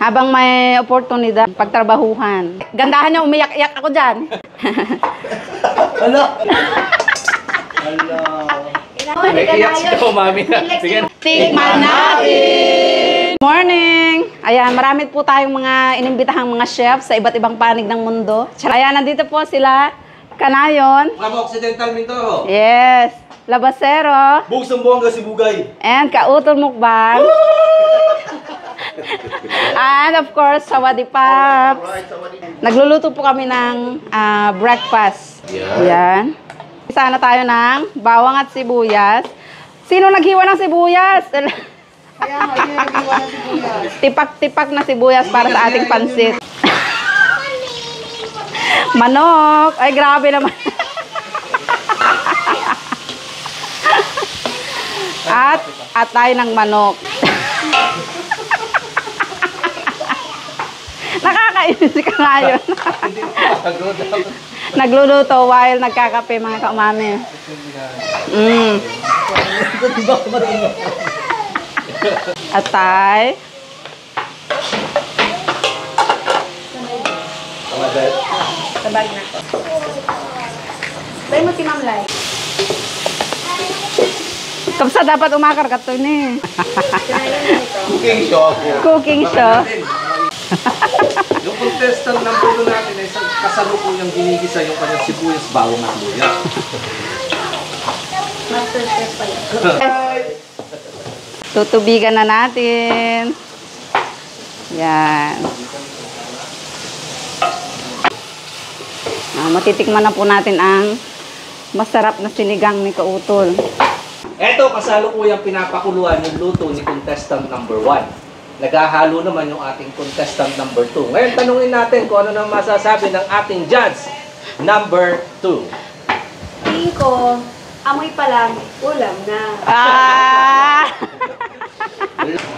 Habang may oportunidad, pagtrabahuhan. Gandahan niya, umiyak-iyak ako dyan. Hala! Hala! May iyak siya po, mami. Sige. Tikman natin! Morning! Ayan, marami po tayong mga inimbitahang mga chefs sa iba't ibang panig ng mundo. Ayan, nandito po sila. Kanayon. Mga Occidental Mindoro. Yes. Labasero. Bugsong Buanga Sibugay. And Kautol Mukbang. And of course, Sawadi Pops. Nagluluto po kami ng breakfast. Yan. Sana tayo ng bawang at sibuyas. Sino naghiwa ng sibuyas? Tipak-tipak na sibuyas para sa ating pansit. Manok. Ay, grabe naman. At tayo ng manok. Nakakainis ka ngayon. Nagluluto while nagkakape mga kaumami. Atay. Sabag na ko. Bay mo si Ma'am Lai. Kapsa dapat umakar ka to ni. Cooking show. Cooking show. Yung contestant ng pulo natin ay isang kasalukuyang ginigisa yung kanyang sibuyas, bawang at luya. Master chef pala. Tutubigan na natin. Yan. Matitikman na po natin ang masarap na sinigang ni Kautol. Eto, kasalukuyang pinapakuluan yung luto ni contestant number 1. Naghahalo naman yung ating contestant number 2. Ngayon, tanungin natin kung ano nang masasabi ng ating judge number 2. Tingin ko, amoy pa lang, ulam na.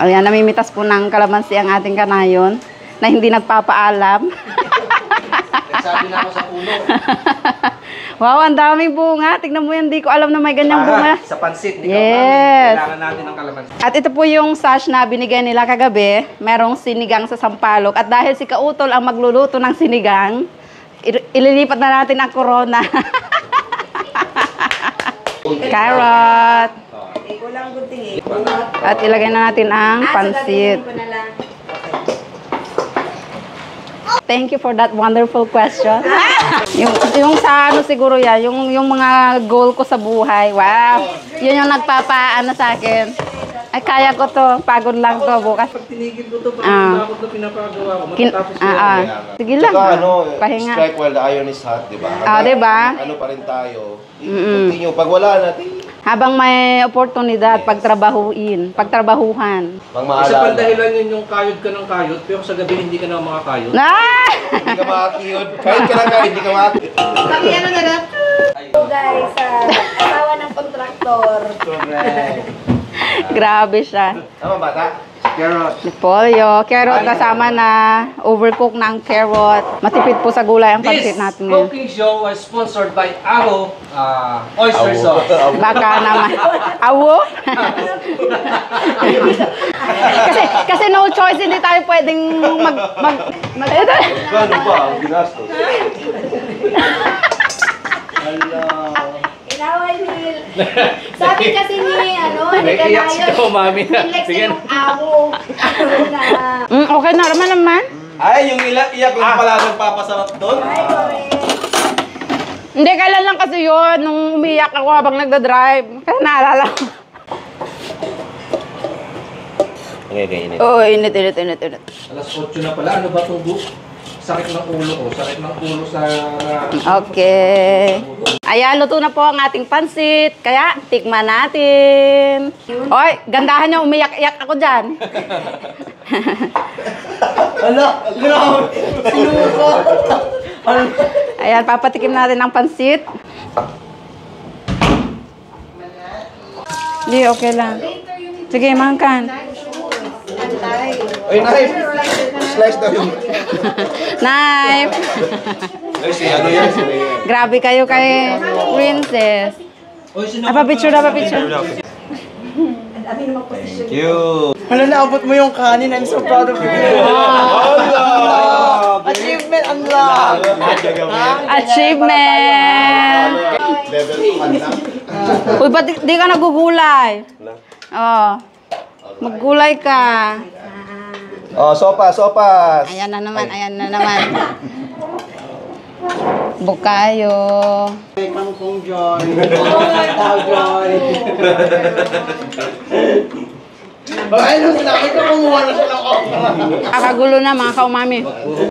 Ayan, namimitas po ng kalamansi ang ating kanayon na hindi nagpapaalam. Nagsabi na ako sa puno. Wow, ang daming bunga. Tignan mo yan, di ko alam na may ganyang bunga. Sa pansit, di Yes. kailangan natin ng kalamansi. At ito po yung sash na binigay nila kagabi. Merong sinigang sa sampalok. At dahil si Kautol ang magluluto ng sinigang, ililipat na natin ang corona. Carrot. At ilagay na natin ang pansit. Thank you for that wonderful question. yung sa ano siguro yan, yung mga goal ko sa buhay. Wow. Yun yung nagpapaano sa akin. Ay, kaya ko to. Pagod lang to bukas. Pag tinigil ko to, parang bakit to pinapagawa ko. Matatapos Sige lang. Pahinga. Strike while the iron is hot, di ba? Diba? Ano pa rin tayo. Continue. Pag wala natin, Habang may oportunidad, pagtrabahuhan. Isa pang dahilan yun yung kayod ka ng kayod, pero sa gabi hindi ka na makakayod. hindi ka makakiyod. Kahit ka lang hindi ka makakiyod. Kami ano na lang? So guys, asawa ng kontraktor. Grabe siya. Tama bata? Carrot. Repolyo. Carrot kasama na overcook na ang carrot. Matipid po sa gulay ang pansit This natin ngayon. cooking show was sponsored by Aro Oyster Sauce. Baka naman. Awo? kasi no choice, hindi tayo pwedeng Gano'n ba ang ginastos? Inaway ni... Sabi kasi ni, May iyak siya po, mami. Sige. Yung awo. Na... Okay na naman. Ay, yung iyak lang pala nagpapasarap doon. Ay, correct. Hindi, kailan lang kasi yun, nung umiyak ako habang nagda-drive. Kaya naalala ko. Init. Oo, init. Alas 8 na pala. Ano ba itong sakit ng ulo ko? Sakit ng ulo sa... Okay. Ayan, luto na po ang ating pansit. Kaya, tikman natin. Oy, gandahan niya, umiyak-iyak ako dyan. Hala! Grabe! Sinuko! Ayan, papatikim natin ang pansit. Hindi, okay lang. Sige, makan. Ay, knife! Slice daw yung... Knife! Ay, si ano yan? Grabe kayo kay Princess. Papapicture. Thank you! Wala, naabot mo yung kanin. I'm so proud of you. Achievement! Level 1 lang. Uy, ba't di ka nagugulay? Oh. Maggulay ka. Oh, sopas. Ayan na naman, ayan na naman. Bukayo. Kangkong Joy. Tao Joy. Ay, nung sinabi ko, kumuha na siya ng okra. Kakagulo na mga kaumami.